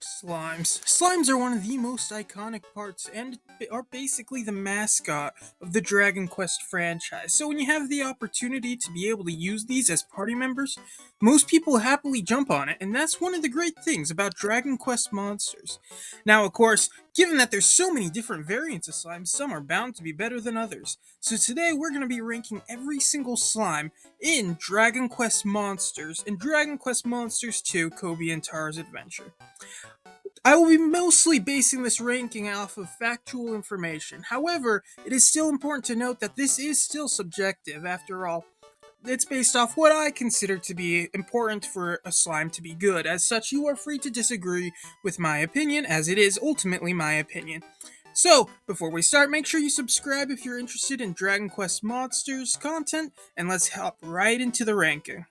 Slimes. Slimes are one of the most iconic parts and are basically the mascot of the Dragon Quest franchise. So when you have the opportunity to be able to use these as party members, most people happily jump on it, and that's one of the great things about Dragon Quest monsters. Now, of course, given that there's so many different variants of slime, some are bound to be better than others. So today we're going to be ranking every single slime in Dragon Quest Monsters and Dragon Quest Monsters 2 Kobe and Tara's Adventure. I will be mostly basing this ranking off of factual information. However, it is still important to note that this is still subjective. After all, it's based off what I consider to be important for a slime to be good. As such, you are free to disagree with my opinion, as it is ultimately my opinion. So, before we start, make sure you subscribe if you're interested in Dragon Quest Monsters content, and let's hop right into the ranking.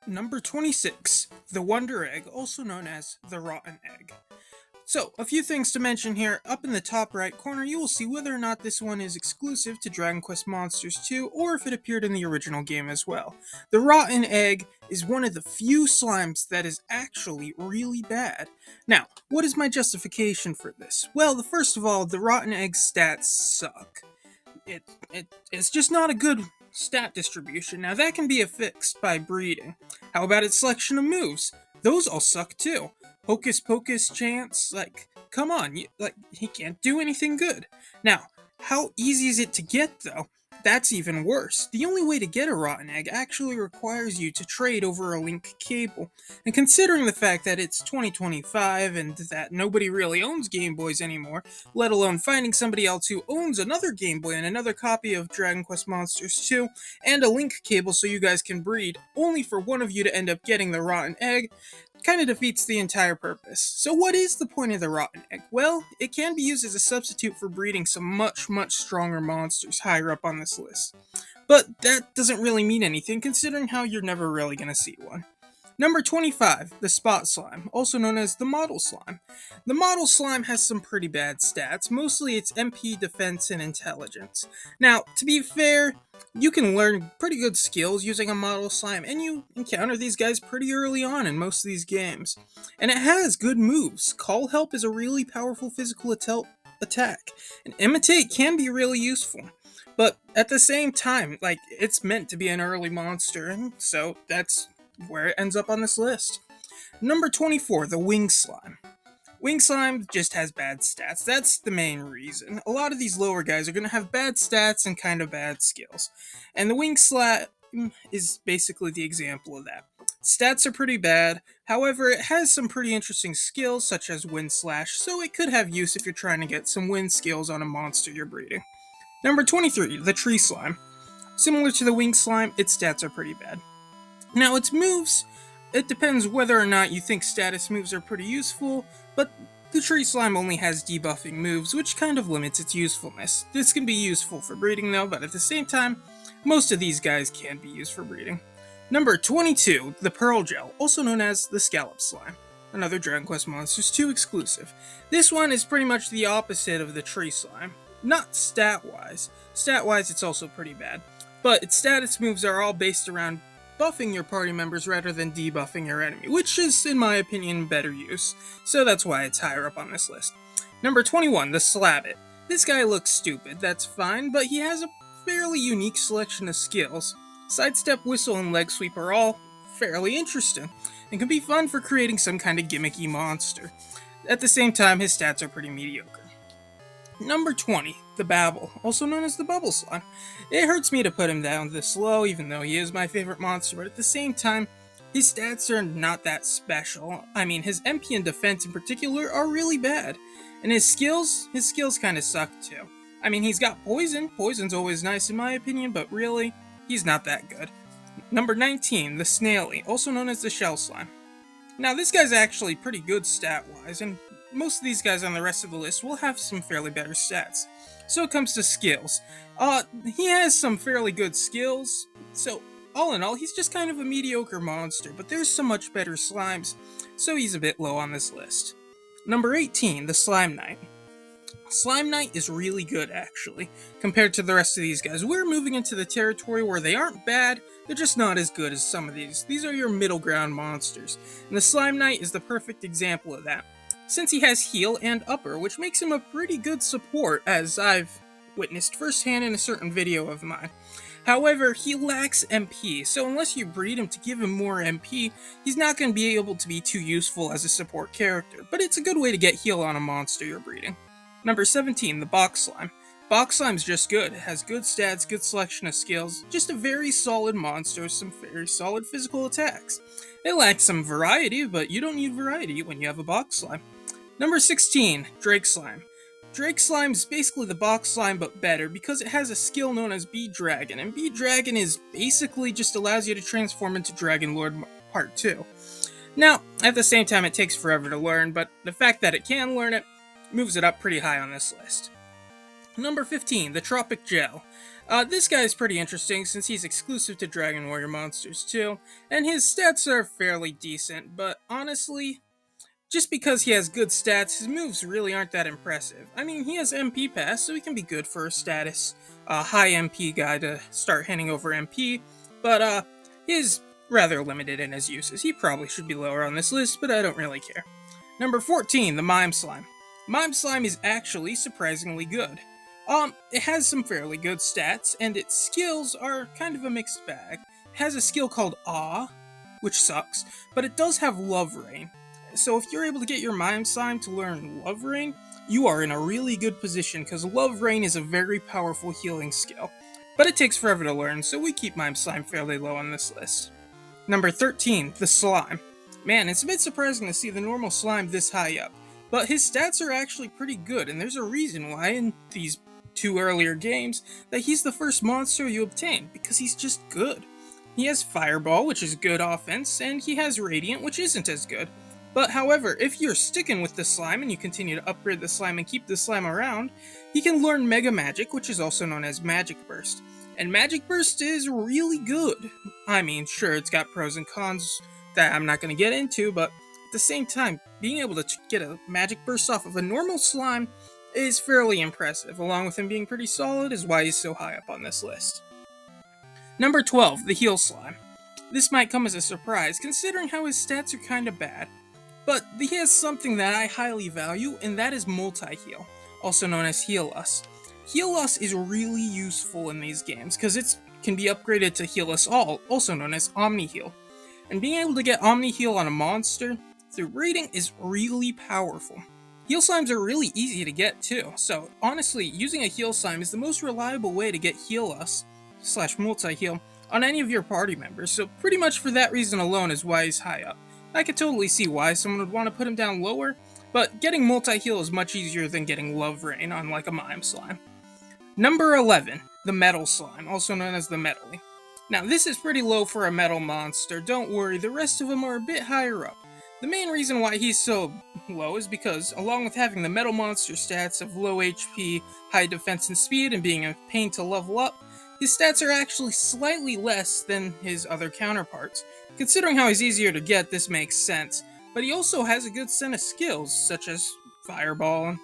Number 26, the Wonder Egg, also known as the Rotten Egg. So, a few things to mention here. Up in the top right corner, you will see whether or not this one is exclusive to Dragon Quest Monsters 2, or if it appeared in the original game as well. The Rotten Egg is one of the few slimes that is actually really bad. Now, what is my justification for this? Well, first of all, the Rotten Egg stats suck. It's just not a good stat distribution. Now, that can be fixed by breeding. How about its selection of moves? Those all suck too. Hocus Pocus chance, come on, he can't do anything good. Now, how easy is it to get, though? That's even worse. The only way to get a Rotten Egg actually requires you to trade over a link cable. And considering the fact that it's 2025 and that nobody really owns Game Boys anymore, let alone finding somebody else who owns another Game Boy and another copy of Dragon Quest Monsters 2, and a link cable so you guys can breed, only for one of you to end up getting the Rotten Egg, kind of defeats the entire purpose. So what is the point of the Rotten Egg? Well, it can be used as a substitute for breeding some much stronger monsters higher up on this list. But that doesn't really mean anything, considering how you're never really going to see one. Number 25, the Spot Slime, also known as the Model Slime. The Model Slime has some pretty bad stats, mostly its MP, defense, and intelligence. Now, to be fair, you can learn pretty good skills using a Model Slime, and you encounter these guys pretty early on in most of these games. And it has good moves. Call Help is a really powerful physical attack, and Imitate can be really useful. But at the same time, it's meant to be an early monster, and so that's where it ends up on this list. Number 24, the Wing Slime. Wing Slime just has bad stats. That's the main reason. A lot of these lower guys are going to have bad stats and kind of bad skills. And the Wing Slime is basically the example of that. Stats are pretty bad, however, it has some pretty interesting skills such as Wind Slash, so it could have use if you're trying to get some wind skills on a monster you're breeding. Number 23, the Tree Slime. Similar to the Wing Slime, its stats are pretty bad. Now, its moves, it depends whether or not you think status moves are pretty useful, but the Tree Slime only has debuffing moves, which kind of limits its usefulness. This can be useful for breeding though, but at the same time, most of these guys can be used for breeding. Number 22, the Pearl Gel, also known as the Scallop Slime. Another Dragon Quest Monsters 2 exclusive. This one is pretty much the opposite of the Tree Slime. Not stat-wise. Stat-wise, it's also pretty bad. But its status moves are all based around buffing your party members rather than debuffing your enemy, which is, in my opinion, better use, so that's why it's higher up on this list. Number 21, the Slabbit. This guy looks stupid, that's fine, but he has a fairly unique selection of skills. Sidestep, Whistle, and Leg Sweep are all fairly interesting, and can be fun for creating some kind of gimmicky monster. At the same time, his stats are pretty mediocre. Number 20, the Babble, also known as the Bubble Slime. It hurts me to put him down this low, even though he is my favorite monster, but at the same time, his stats are not that special. I mean, his MP and defense in particular are really bad, and his skills kind of suck too. I mean, he's got Poison. Poison's always nice in my opinion, but really, he's not that good. Number 19, the Snaily, also known as the Shell Slime. Now, this guy's actually pretty good stat-wise, and most of these guys on the rest of the list will have some fairly better stats. So it comes to skills. He has some fairly good skills, so all in all, he's just kind of a mediocre monster, but there's some much better slimes, so he's a bit low on this list. Number 18, the Slime Knight. Slime Knight is really good, actually, compared to the rest of these guys. We're moving into the territory where they aren't bad, they're just not as good as some of these. These are your middle ground monsters, and the Slime Knight is the perfect example of that. since he has heal and upper, which makes him a pretty good support, as I've witnessed firsthand in a certain video of mine. However, he lacks MP, so unless you breed him to give him more MP, he's not going to be able to be too useful as a support character, but it's a good way to get heal on a monster you're breeding. Number 17, the Box Slime. Box Slime's just good. It has good stats, good selection of skills, just a very solid monster with some very solid physical attacks. It lacks some variety, but you don't need variety when you have a Box Slime. Number 16, Drake Slime. Drake Slime is basically the Box Slime but better because it has a skill known as Bead Dragon, and Bead Dragon is basically just allows you to transform into Dragon Lord Part 2. Now, at the same time it takes forever to learn, but the fact that it can learn it moves it up pretty high on this list. Number 15, the Tropic Gel. This guy is pretty interesting since he's exclusive to Dragon Warrior monsters too, and his stats are fairly decent, but honestly, just because he has good stats, his moves really aren't that impressive. I mean, he has MP pass, so he can be good for a status high MP guy to start handing over MP, but he's rather limited in his uses. He probably should be lower on this list, but I don't really care. Number 14, the Mime Slime. Mime Slime is actually surprisingly good. It has some fairly good stats, and its skills are kind of a mixed bag. It has a skill called Awe, which sucks, but it does have Love Rain. So if you're able to get your Mime Slime to learn Love Rain, you are in a really good position because Love Rain is a very powerful healing skill. But it takes forever to learn, so we keep Mime Slime fairly low on this list. Number 13, the Slime. Man, it's a bit surprising to see the normal Slime this high up, but his stats are actually pretty good, and there's a reason why in these 2 earlier games that he's the first monster you obtain, because he's just good. He has Fireball, which is good offense, and he has Radiant, which isn't as good. But however, if you're sticking with the slime and you continue to upgrade the slime and keep the slime around, he can learn Mega Magic, which is also known as Magic Burst. And Magic Burst is really good. I mean, sure, it's got pros and cons that I'm not going to get into, but at the same time, being able to get a Magic Burst off of a normal slime is fairly impressive, along with him being pretty solid is why he's so high up on this list. Number 12, the Heal Slime. This might come as a surprise, considering how his stats are kinda bad. But he has something that I highly value, and that is multi-heal, also known as Heal Us. Heal Us is really useful in these games, because it can be upgraded to Heal Us All, also known as Omni Heal. And being able to get Omni Heal on a monster through breeding is really powerful. Heal Slimes are really easy to get too, so honestly, using a Heal Slime is the most reliable way to get Heal Us / multi-heal on any of your party members, so pretty much for that reason alone is why he's high up. I could totally see why someone would want to put him down lower, but getting multi-heal is much easier than getting Love Rain on like a Mime Slime. Number 11, the Metal Slime, also known as the Metally. Now this is pretty low for a metal monster, don't worry, the rest of them are a bit higher up. The main reason why he's so low is because, along with having the metal monster stats of low HP, high defense and speed, and being a pain to level up, his stats are actually slightly less than his other counterparts. Considering how he's easier to get, this makes sense, but he also has a good set of skills, such as Fireball,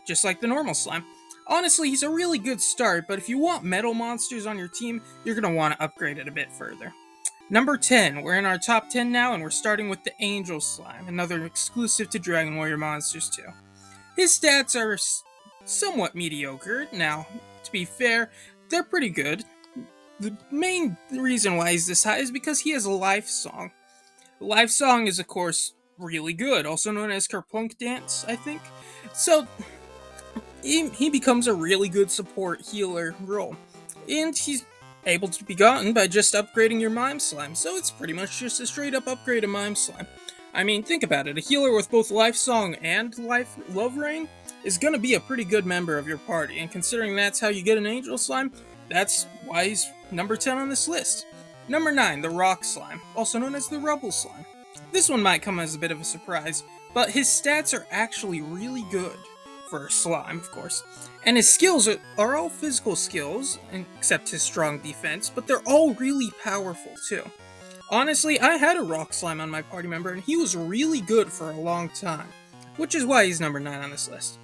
just like the normal slime. Honestly, he's a really good start, but if you want metal monsters on your team, you're going to want to upgrade it a bit further. Number 10, we're in our top 10 now, and we're starting with the Angel Slime, another exclusive to Dragon Warrior monsters too. His stats are somewhat mediocre. Now, to be fair, they're pretty good. The main reason why he's this high is because he has a Life Song. Life Song is, of course, really good, also known as Kerplunk Dance, I think. So, he becomes a really good support healer role. And he's able to be gotten by just upgrading your Mime Slime, so it's pretty much just a straight up upgrade of Mime Slime. I mean, think about it, a healer with both Life Song and Love Rain is gonna be a pretty good member of your party, and considering that's how you get an Angel Slime, that's why he's number 10 on this list. Number 9, the Rock Slime, also known as the Rubble Slime. This one might come as a bit of a surprise, but his stats are actually really good, for a slime, of course. And his skills are all physical skills, except his strong defense, but they're all really powerful too. Honestly, I had a Rock Slime on my party member, and he was really good for a long time, which is why he's number 9 on this list.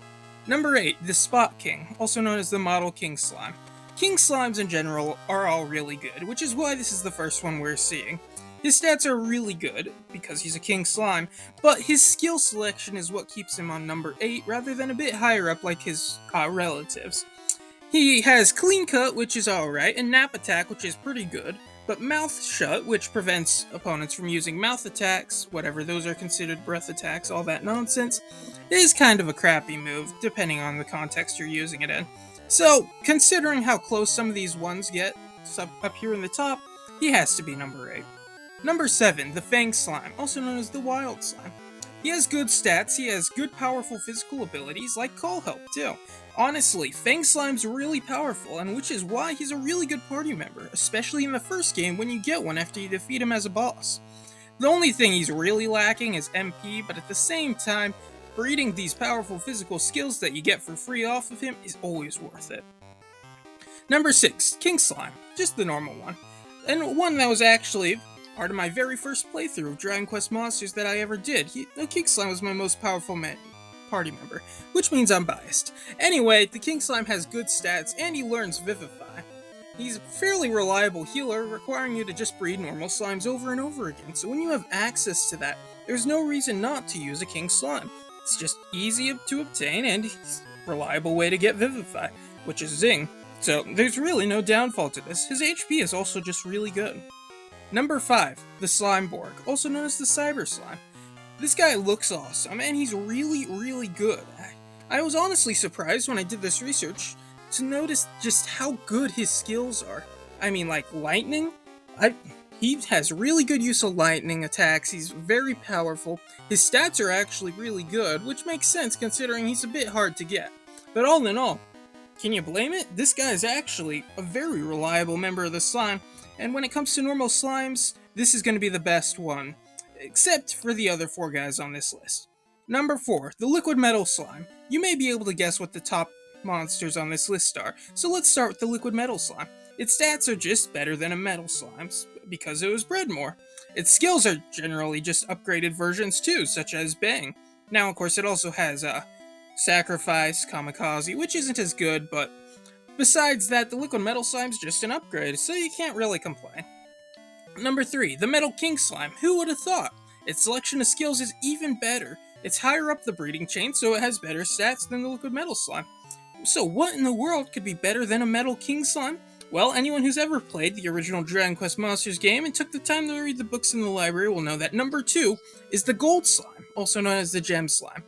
Number 8, the Spot King, also known as the Model King Slime. King Slimes in general are all really good, which is why this is the first one we're seeing. His stats are really good, because he's a King Slime, but his skill selection is what keeps him on number 8 rather than a bit higher up like his relatives. He has Clean Cut, which is alright, and Nap Attack, which is pretty good, but Mouth Shut, which prevents opponents from using mouth attacks, whatever those are considered, breath attacks, all that nonsense, is kind of a crappy move, depending on the context you're using it in. So, considering how close some of these ones get up here in the top, he has to be number 8. Number 7, the Fang Slime, also known as the Wild Slime. He has good stats, he has good powerful physical abilities, like Call Help too. Honestly, Fang Slime's really powerful, and which is why he's a really good party member, especially in the first game when you get one after you defeat him as a boss. The only thing he's really lacking is MP, but at the same time, breeding these powerful physical skills that you get for free off of him is always worth it. Number 6, King Slime, just the normal one, and one that was actually part of my very first playthrough of Dragon Quest Monsters that I ever did. The King Slime was my most powerful party member, which means I'm biased. Anyway, the King Slime has good stats, and he learns Vivify. He's a fairly reliable healer, requiring you to just breed normal slimes over and over again, so when you have access to that, there's no reason not to use a King Slime. It's just easy to obtain, and it's a reliable way to get Vivify, which is Zing. So there's really no downfall to this. His HP is also just really good. Number 5, the Slimeborg, also known as the Cyber Slime. This guy looks awesome, and he's really good. I was honestly surprised when I did this research to notice just how good his skills are. I mean, like lightning? He has really good use of lightning attacks, he's very powerful, his stats are actually really good, which makes sense considering he's a bit hard to get. But all in all, can you blame it? This guy is actually a very reliable member of the slime, and when it comes to normal slimes, this is going to be the best one, except for the other 4 guys on this list. Number 4, the Liquid Metal Slime. You may be able to guess what the top monsters on this list are, so let's start with the Liquid Metal Slime. Its stats are just better than a Metal Slime's, because it was bred more. Its skills are generally just upgraded versions too, such as Bang. Now, of course, it also has Sacrifice, Kamikaze, which isn't as good, but besides that, the Liquid Metal Slime's just an upgrade, so you can't really complain. Number 3, the Metal King Slime. Who would have thought? Its selection of skills is even better. It's higher up the breeding chain, so it has better stats than the Liquid Metal Slime. So what in the world could be better than a Metal King Slime? Well, anyone who's ever played the original Dragon Quest Monsters game and took the time to read the books in the library will know that number 2 is the Gold Slime, also known as the Gem Slime.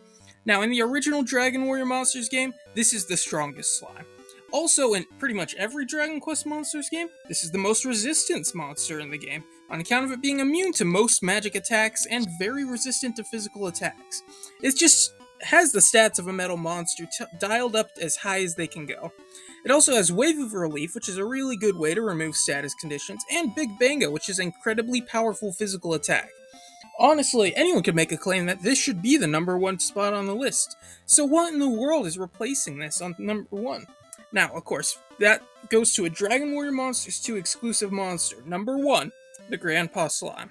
Now, in the original Dragon Warrior Monsters game, this is the strongest slime. Also, in pretty much every Dragon Quest Monsters game, this is the most resistance monster in the game, on account of it being immune to most magic attacks and very resistant to physical attacks. It just has the stats of a metal monster dialed up as high as they can go. It also has Wave of Relief, which is a really good way to remove status conditions, and Big Bango, which is an incredibly powerful physical attack. Honestly, anyone could make a claim that this should be the number 1 spot on the list. So what in the world is replacing this on number 1? Now, of course, that goes to a Dragon Warrior Monsters 2 exclusive monster. Number 1, the Grandpa Slime.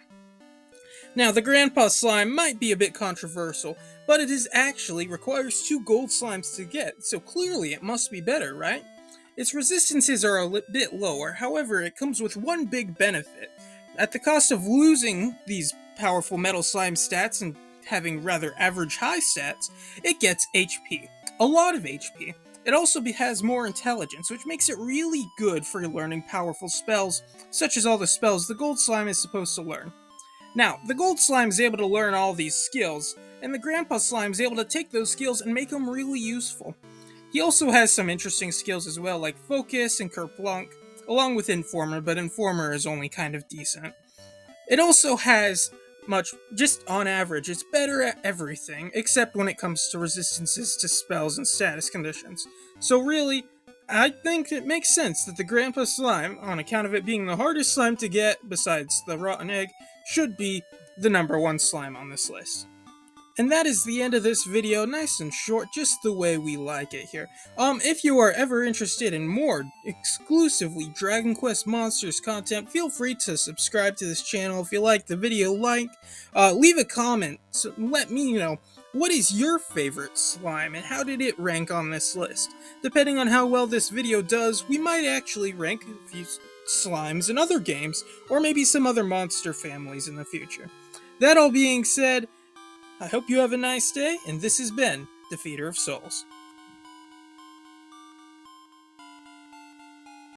Now, the Grandpa Slime might be a bit controversial, but it requires 2 gold slimes to get, so clearly it must be better, right? Its resistances are a bit lower, however, it comes with one big benefit. At the cost of losing these powerful metal slime stats and having rather average high stats, it gets HP. A lot of HP. It also has more intelligence, which makes it really good for learning powerful spells, such as all the spells the Gold Slime is supposed to learn. Now, the Gold Slime is able to learn all these skills, and the Grandpa Slime is able to take those skills and make them really useful. He also has some interesting skills as well, like Focus and Kerplunk, along with Informer, but Informer is only kind of decent. It also has just on average, it's better at everything, except when it comes to resistances to spells and status conditions. So really, I think it makes sense that the Grandpa Slime, on account of it being the hardest slime to get, besides the Rotten Egg, should be the number 1 slime on this list. And that is the end of this video, nice and short, just the way we like it here. If you are ever interested in more exclusively Dragon Quest Monsters content, feel free to subscribe to this channel. If you like the video, leave a comment, so let me know, what is your favorite slime, and how did it rank on this list? Depending on how well this video does, we might actually rank a few slimes in other games, or maybe some other monster families in the future. That all being said, I hope you have a nice day, and this has been Defeater of Souls.